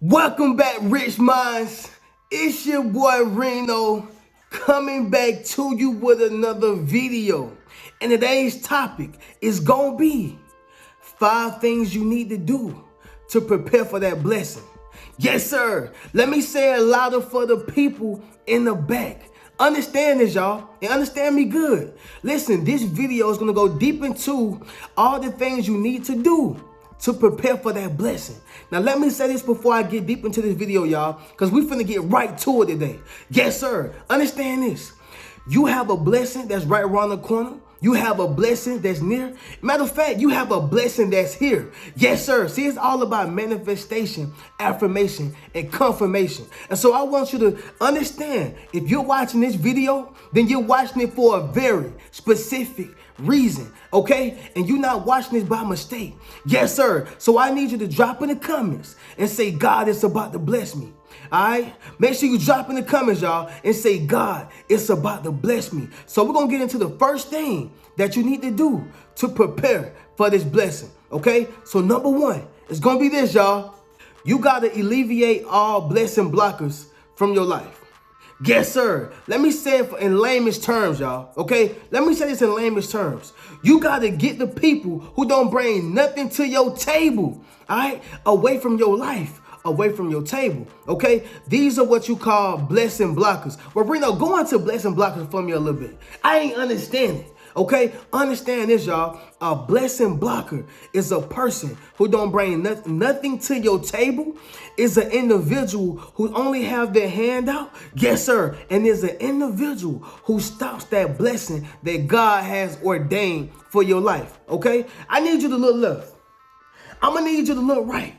Welcome back, Rich Minds. It's your boy Reno coming back to you with another video. And today's topic is gonna be 5 things you need to do to prepare for that blessing. Yes, sir. Let me say it louder for the people in the back. Understand this, y'all, and understand me good. Listen, this video is gonna go deep into all the things you need to do to prepare for that blessing. Now, let me say this before I get deep into this video, y'all, because we finna get right to it today. Yes, sir. Understand this. You have a blessing that's right around the corner. You have a blessing that's near. Matter of fact, you have a blessing that's here. Yes, sir. See, it's all about manifestation, affirmation, and confirmation. And so I want you to understand, if you're watching this video, then you're watching it for a very specific reason, okay? And you're not watching this by mistake. Yes, sir. So I need you to drop in the comments and say, God is about to bless me. All right, make sure you drop in the comments, y'all, and say, God, it's about to bless me. So we're going to get into the first thing that you need to do to prepare for this blessing, okay? So number one, it's going to be this, y'all. You got to alleviate all blessing blockers from your life. Yes, sir. Let me say it in layman's terms, y'all, okay? Let me say this in layman's terms. You got to get the people who don't bring nothing to your table, all right, away from your life, away from your table, okay? These are what you call blessing blockers. Well, Reno, go into blessing blockers for me a little bit. I ain't understanding, okay? Understand this, y'all. A blessing blocker is a person who don't bring nothing to your table, is an individual who only have their hand out, yes, sir, and is an individual who stops that blessing that God has ordained for your life, okay? I need you to look left. I'm gonna need you to look right.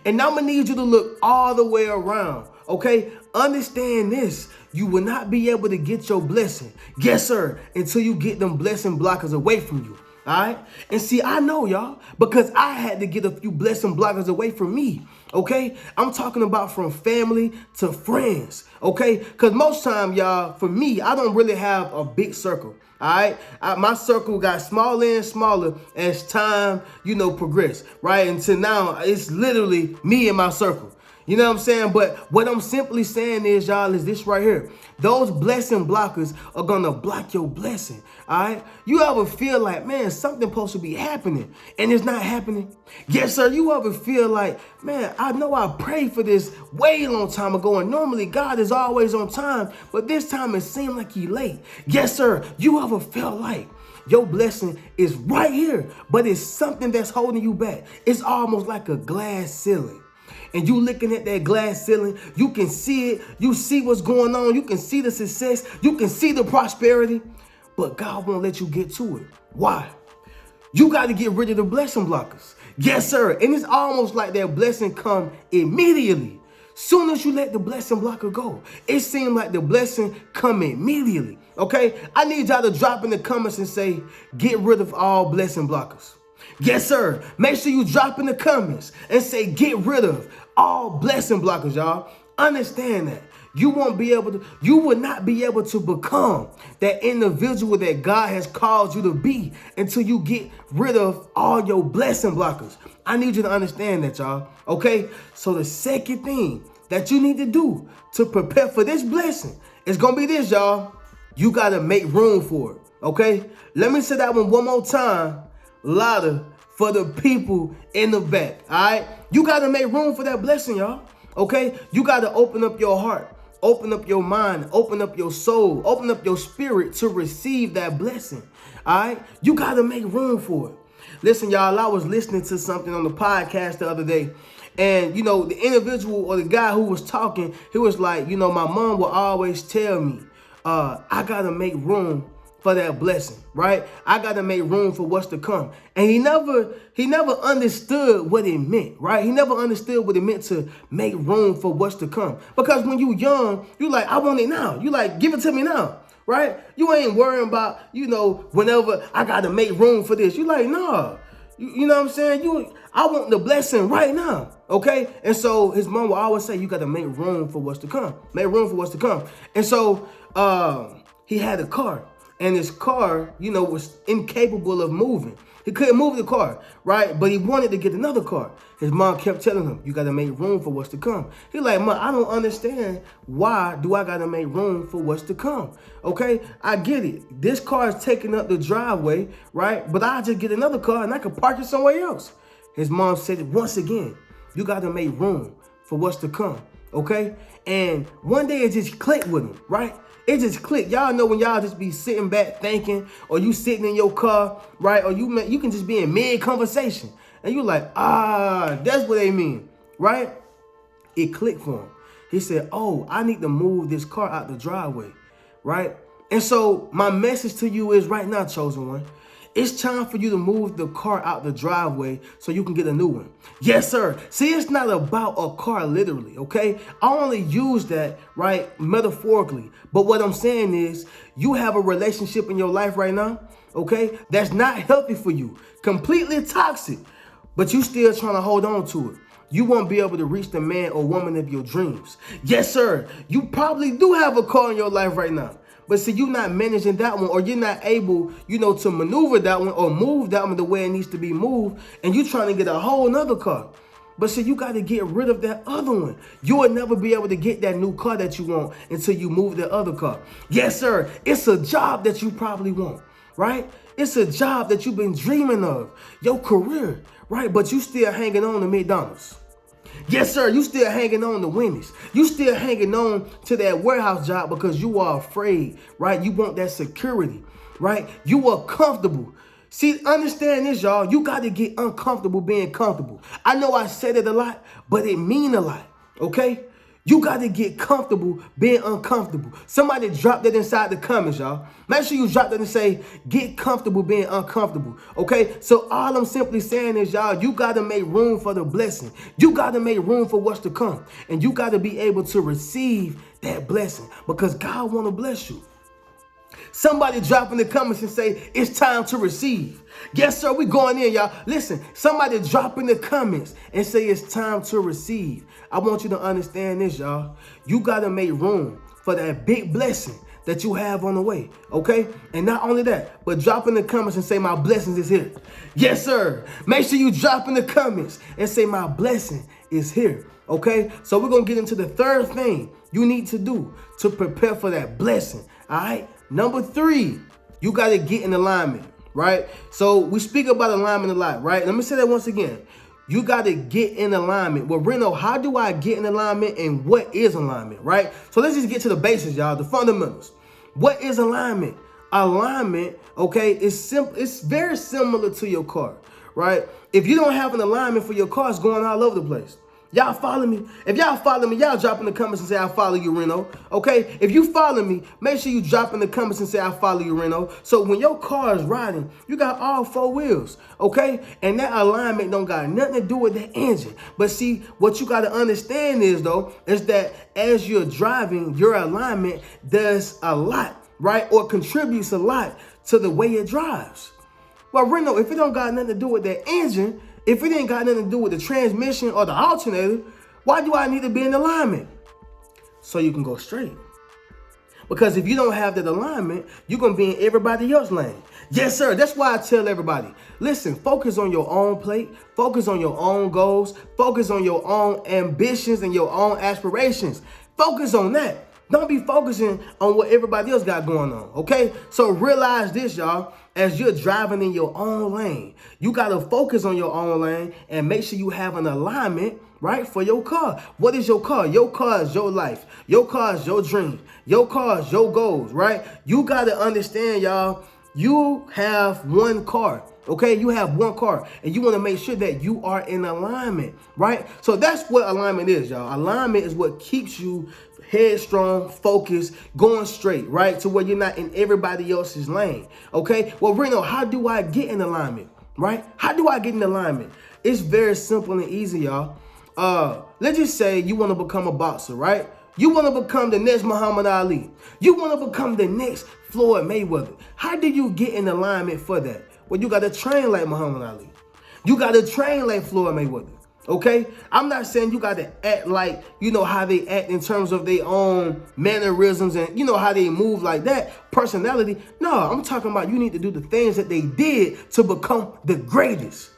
And I'm going to need you to look all the way around, okay? Understand this. You will not be able to get your blessing, yes, sir, until you get them blessing blockers away from you, all right? And see, I know, y'all, because I had to get a few blessing blockers away from me, okay? I'm talking about from family to friends, okay? Because most time, y'all, for me, I don't really have a big circle. All right, my circle got smaller and smaller as time, progressed, right? Until now, it's literally me and my circle. You know what I'm saying? But what I'm simply saying is, y'all, is this right here. Those blessing blockers are going to block your blessing, all right? You ever feel like, man, something supposed to be happening and it's not happening? Yes, sir. You ever feel like, man, I know I prayed for this way long time ago, and normally God is always on time, but this time it seemed like he late. Yes, sir. You ever felt like your blessing is right here, but it's something that's holding you back? It's almost like a glass ceiling. And you looking at that glass ceiling, you can see it. You see what's going on. You can see the success. You can see the prosperity. But God won't let you get to it. Why? You got to get rid of the blessing blockers. Yes, sir. And it's almost like that blessing come immediately. Soon as you let the blessing blocker go, it seems like the blessing come immediately. Okay? I need y'all to drop in the comments and say, get rid of all blessing blockers. Yes, sir. Make sure you drop in the comments and say, get rid of all blessing blockers, y'all. Understand that. You will not be able to become that individual that God has called you to be until you get rid of all your blessing blockers. I need you to understand that, y'all. Okay? So the second thing that you need to do to prepare for this blessing is going to be this, y'all. You got to make room for it. Okay? Let me say that one more time, louder, for the people in the back, all right? You got to make room for that blessing, y'all, okay? You got to open up your heart, open up your mind, open up your soul, open up your spirit to receive that blessing, all right? You got to make room for it. Listen, y'all, I was listening to something on the podcast the other day, and, the individual or the guy who was talking, he was like, my mom will always tell me, I got to make room for that blessing, right? I got to make room for what's to come. And he never understood what it meant, right? He never understood what it meant to make room for what's to come. Because when you young, you like, I want it now. You like, give it to me now, right? You ain't worrying about, whenever I got to make room for this. You like, nah, you know what I'm saying? I want the blessing right now, okay? And so his mom will always say, you got to make room for what's to come. Make room for what's to come. And so he had a car. and his car, was incapable of moving. He couldn't move the car, right? But he wanted to get another car. His mom kept telling him, you got to make room for what's to come. He's like, Mom, I don't understand. Why do I got to make room for what's to come? Okay, I get it. This car is taking up the driveway, right? But I'll just get another car and I can park it somewhere else. His mom said it once again. You got to make room for what's to come, okay? And one day it just clicked with him, right? It just clicked. Y'all know when y'all just be sitting back thinking, or you sitting in your car, right? Or you can just be in mid-conversation. And you like, that's what they mean, right? It clicked for him. He said, oh, I need to move this car out the driveway, right? And so my message to you is right now, chosen one, it's time for you to move the car out the driveway so you can get a new one. Yes, sir. See, it's not about a car literally, okay? I only use that, right, metaphorically. But what I'm saying is you have a relationship in your life right now, okay, that's not healthy for you, completely toxic, but you still trying to hold on to it. You won't be able to reach the man or woman of your dreams. Yes, sir. You probably do have a car in your life right now. But see, you're not managing that one, or you're not able, to maneuver that one or move that one the way it needs to be moved. And you're trying to get a whole nother car. But see, you got to get rid of that other one. You will never be able to get that new car that you want until you move that other car. Yes, sir. It's a job that you probably want, right? It's a job that you've been dreaming of, your career, right? But you still hanging on to McDonald's. Yes, sir, you still hanging on to Wendy's. You still hanging on to that warehouse job because you are afraid, right? You want that security, right? You are comfortable. See, understand this, y'all. You got to get uncomfortable being comfortable. I know I said it a lot, but it mean a lot, okay? You got to get comfortable being uncomfortable. Somebody drop that inside the comments, y'all. Make sure you drop that and say, get comfortable being uncomfortable, okay? So all I'm simply saying is, y'all, you got to make room for the blessing. You got to make room for what's to come. And you got to be able to receive that blessing because God want to bless you. Somebody drop in the comments and say, it's time to receive. Yes, sir, we going in, y'all. Listen, somebody drop in the comments and say it's time to receive. I want you to understand this, y'all. You got to make room for that big blessing that you have on the way, okay? And not only that, but drop in the comments and say my blessings is here. Yes, sir. Make sure you drop in the comments and say my blessing is here, okay? So we're going to get into the third thing you need to do to prepare for that blessing, all right? Number 3, you got to get in alignment, right? So we speak about alignment a lot, right? Let me say that once again. You got to get in alignment. Well, Reno, how do I get in alignment and what is alignment, right? So let's just get to the basics, y'all, the fundamentals. What is alignment? Alignment, okay, is simple. It's very similar to your car, right? If you don't have an alignment for your car, it's going all over the place. Y'all follow me? If y'all follow me, y'all drop in the comments and say, I follow you, Reno. Okay? If you follow me, make sure you drop in the comments and say, I follow you, Reno. So when your car is riding, you got all 4 wheels. Okay? And that alignment don't got nothing to do with the engine. But see, what you got to understand is, though, is that as you're driving, your alignment does a lot, right? Or contributes a lot to the way it drives. Well, Reno, if it don't got nothing to do with that engine, if it ain't got nothing to do with the transmission or the alternator, why do I need to be in alignment? So you can go straight. Because if you don't have that alignment, you're going to be in everybody else's lane. Yes, sir. That's why I tell everybody, listen, focus on your own plate. Focus on your own goals. Focus on your own ambitions and your own aspirations. Focus on that. Don't be focusing on what everybody else got going on, okay? So realize this, y'all. As you're driving in your own lane, you got to focus on your own lane and make sure you have an alignment, right, for your car. What is your car? Your car is your life. Your car is your dream. Your car is your goals, right? You got to understand, y'all, you have one car. Okay, you have one car and you want to make sure that you are in alignment, right? So that's what alignment is, y'all. Alignment is what keeps you headstrong, focused, going straight, right? To where you're not in everybody else's lane. Okay, well, Reno, how do I get in alignment, right? How do I get in alignment? It's very simple and easy, y'all. Let's just say you want to become a boxer, right? You want to become the next Muhammad Ali. You want to become the next Floyd Mayweather. How do you get in alignment for that? Well, you got to train like Muhammad Ali. You got to train like Floyd Mayweather. Okay, I'm not saying you got to act like, you know, how they act in terms of their own mannerisms and, you know, how they move like that, personality. No, I'm talking about you need to do the things that they did to become the greatest.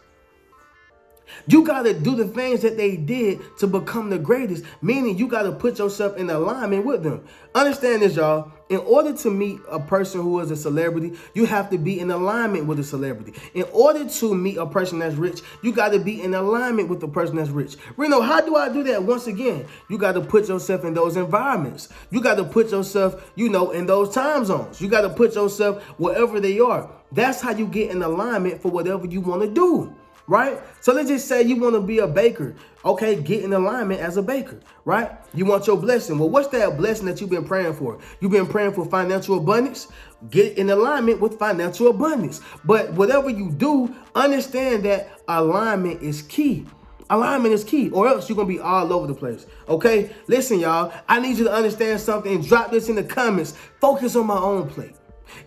You got to do the things that they did to become the greatest, meaning you got to put yourself in alignment with them. Understand this, y'all. In order to meet a person who is a celebrity, you have to be in alignment with a celebrity. In order to meet a person that's rich, you got to be in alignment with the person that's rich. Reno, how do I do that? Once again, you got to put yourself in those environments. You got to put yourself, you know, in those time zones. You got to put yourself wherever they are. That's how you get in alignment for whatever you want to do. Right? So let's just say you want to be a baker. Okay, get in alignment as a baker, right? You want your blessing. Well, what's that blessing that you've been praying for? You've been praying for financial abundance. Get in alignment with financial abundance. But whatever you do, understand that alignment is key. Alignment is key, or else you're going to be all over the place. Okay? Listen, y'all, I need you to understand something. Drop this in the comments. Focus on my own plate.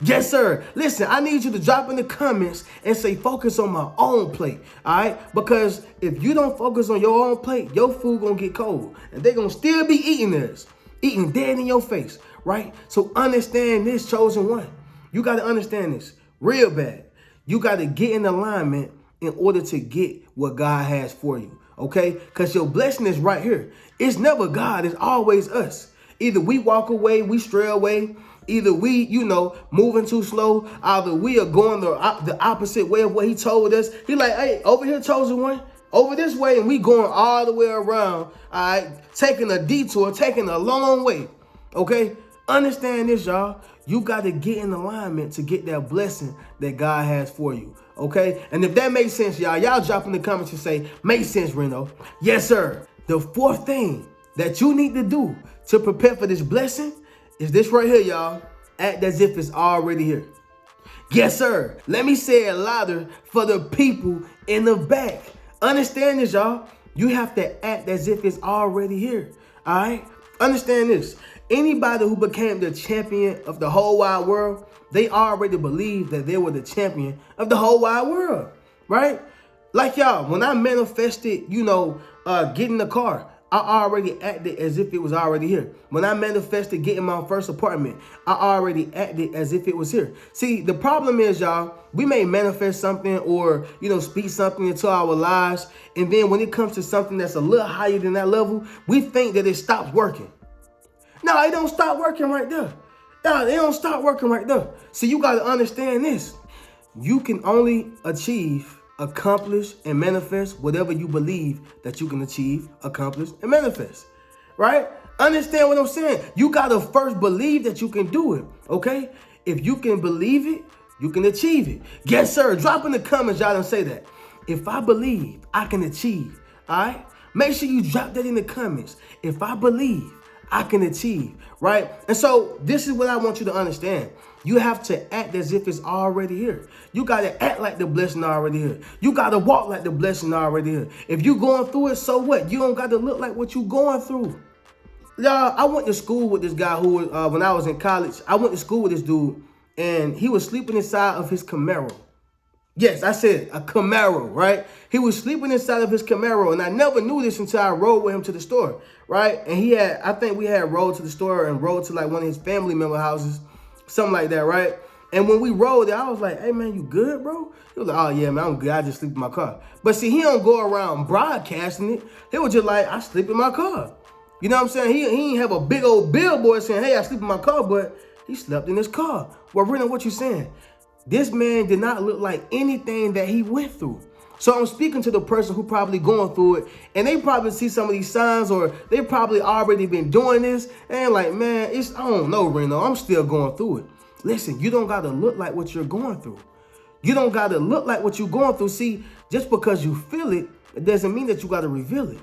Yes, sir. Listen, I need you to drop in the comments and say, focus on my own plate. All right? Because if you don't focus on your own plate, your food going to get cold. And they're going to still be eating this. Eating dead in your face. Right? So understand this, chosen one. You got to understand this real bad. You got to get in alignment in order to get what God has for you. Okay? Because your blessing is right here. It's never God. It's always us. Either we walk away, we stray away. Either we, you know, moving too slow. Either we are going the opposite way of what he told us. He like, hey, over here, chosen one. Over this way, and we going all the way around. All right, taking a detour, taking a long way. Okay? Understand this, y'all. You got to get in alignment to get that blessing that God has for you. Okay? And if that makes sense, y'all drop in the comments and say, makes sense, Reno. Yes, sir. The fourth thing that you need to do to prepare for this blessing is this right here, y'all. Act as if it's already here. Yes, sir. Let me say it louder for the people in the back. Understand this, y'all. You have to act as if it's already here. All right? Understand this. Anybody who became the champion of the whole wide world, they already believed that they were the champion of the whole wide world. Right? Like y'all, when I manifested, you know, getting the car, I already acted as if it was already here. When I manifested getting my first apartment, I already acted as if it was here. See, the problem is, y'all, we may manifest something or, you know, speak something into our lives. And then when it comes to something that's a little higher than that level, we think that it stops working. No, it don't stop working right there. No, it don't stop working right there. So you got to understand this. You can only achieve, accomplish, and manifest whatever you believe that you can achieve, accomplish, and manifest. Right? Understand what I'm saying? You got to first believe that you can do it. Okay? If you can believe it, you can achieve it. Yes, sir. Drop in the comments, y'all, and say that. If I believe, I can achieve. All right? Make sure you drop that in the comments. If I believe, I can achieve. Right? And so this is what I want you to understand. You have to act as if it's already here. You got to act like the blessing already here. You got to walk like the blessing already here. If you going through it, so what? You don't got to look like what you going through. Y'all, I went to school with this guy who, when I was in college, I went to school with this dude, and he was sleeping inside of his Camaro. Yes, I said a Camaro, right? He was sleeping inside of his Camaro, and I never knew this until I rode with him to the store, right? And he had, I think we had rode to the store and rode to like one of his family member houses, something like that, right? And when we rode there, I was like, hey, man, you good, bro? He was like, oh, yeah, man, I'm good. I just sleep in my car. But see, he don't go around broadcasting it. He was just like, I sleep in my car. You know what I'm saying? He ain't have a big old billboard saying, hey, I sleep in my car, but he slept in his car. Well, Reno, what you saying? This man did not look like anything that he went through. So I'm speaking to the person who probably going through it, and they probably see some of these signs, or they probably already been doing this, and like, man, I don't know, Reno, I'm still going through it. Listen, you don't got to look like what you're going through. You don't got to look like what you're going through. See, just because you feel it, it doesn't mean that you got to reveal it.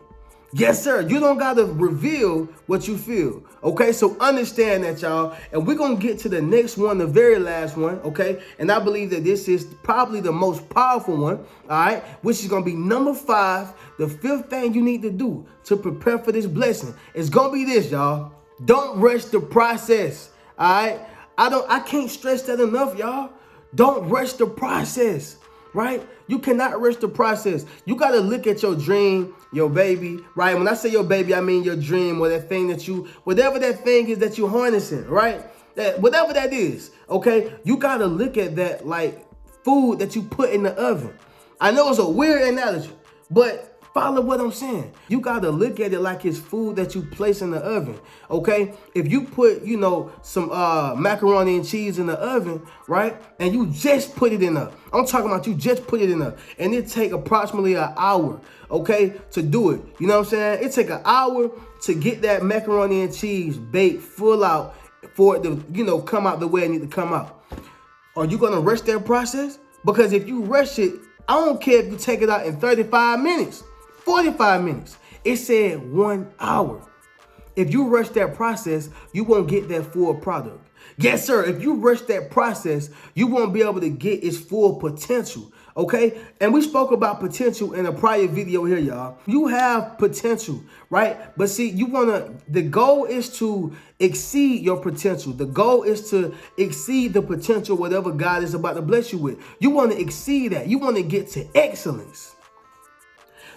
Yes, sir. You don't got to reveal what you feel. Okay, so understand that, y'all. And we're going to get to the next one, the very last one. Okay, and I believe that this is probably the most powerful one. All right, which is going to be number 5. The 5th thing you need to do to prepare for this blessing is going to be this, y'all. Don't rush the process. All right, I can't stress that enough, y'all. Don't rush the process. right? You cannot rush the process. You got to look at your dream, your baby, right? When I say your baby, I mean your dream or that thing that you, whatever that thing is that you're harnessing, right? That whatever that is, okay? You got to look at that like food that you put in the oven. I know it's a weird analogy, but follow what I'm saying. You got to look at it like it's food that you place in the oven, okay? If you put, some macaroni and cheese in the oven, right? And you just put it in there. I'm talking about you just put it in there. And it take approximately an hour, okay, to do it. You know what I'm saying? It take an hour to get that macaroni and cheese baked full out for it to, come out the way it need to come out. Are you going to rush that process? Because if you rush it, I don't care if you take it out in 35 minutes. 45 minutes. It said 1 hour. If you rush that process, you won't get that full product. Yes, sir. If you rush that process, you won't be able to get its full potential. Okay? And we spoke about potential in a prior video here, y'all. You have potential, right? But see, the goal is to exceed your potential. The goal is to exceed the potential, whatever God is about to bless you with. You want to exceed that. You want to get to excellence.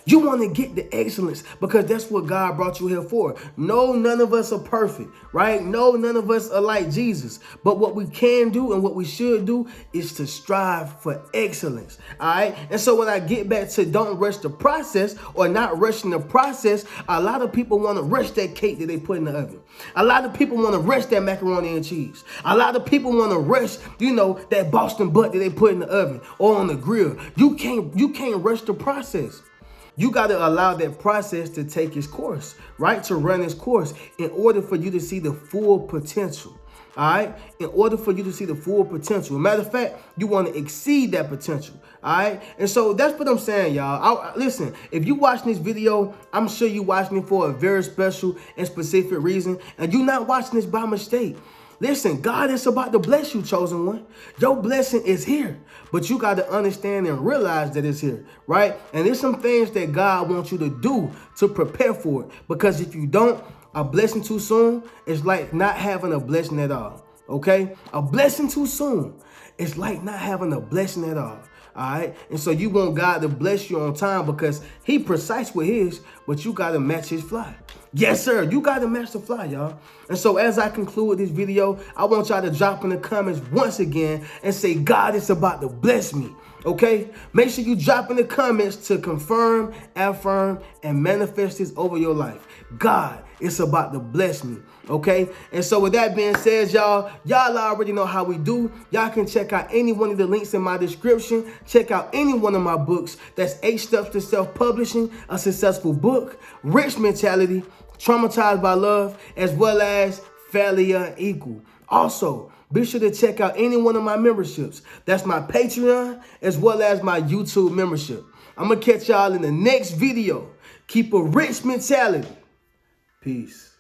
You want to get the excellence because that's what God brought you here for. No, none of us are perfect, right? No, none of us are like Jesus. But what we can do and what we should do is to strive for excellence, all right? And so when I get back to don't rush the process or not rushing the process, a lot of people want to rush that cake that they put in the oven. A lot of people want to rush that macaroni and cheese. A lot of people want to rush, that Boston butt that they put in the oven or on the grill. You can't rush the process. You got to allow that process to take its course, right? To run its course in order for you to see the full potential, all right? In order for you to see the full potential. Matter of fact, you want to exceed that potential, all right? And so that's what I'm saying, y'all. Listen, if you watching this video, I'm sure you watching it for a very special and specific reason, and you're not watching this by mistake. Listen, God is about to bless you, chosen one. Your blessing is here, but you got to understand and realize that it's here, right? And there's some things that God wants you to do to prepare for it, because if you don't, a blessing too soon is like not having a blessing at all, okay? A blessing too soon is like not having a blessing at all. All right. And so you want God to bless you on time because he precise with his, but you got to match his fly. Yes, sir. You got to match the fly, y'all. And so as I conclude this video, I want y'all to drop in the comments once again and say, God is about to bless me. Okay. Make sure you drop in the comments to confirm, affirm, and manifest this over your life. God is about to bless me. Okay. And so with that being said, y'all already know how we do. Y'all can check out any one of the links in my description. Check out any one of my books. That's 8 Steps to Self-Publishing, a Successful Book, Rich Mentality, Traumatized by Love, as well as Failure Equal. Also, be sure to check out any one of my memberships. That's my Patreon as well as my YouTube membership. I'm going to catch y'all in the next video. Keep a rich mentality. Peace.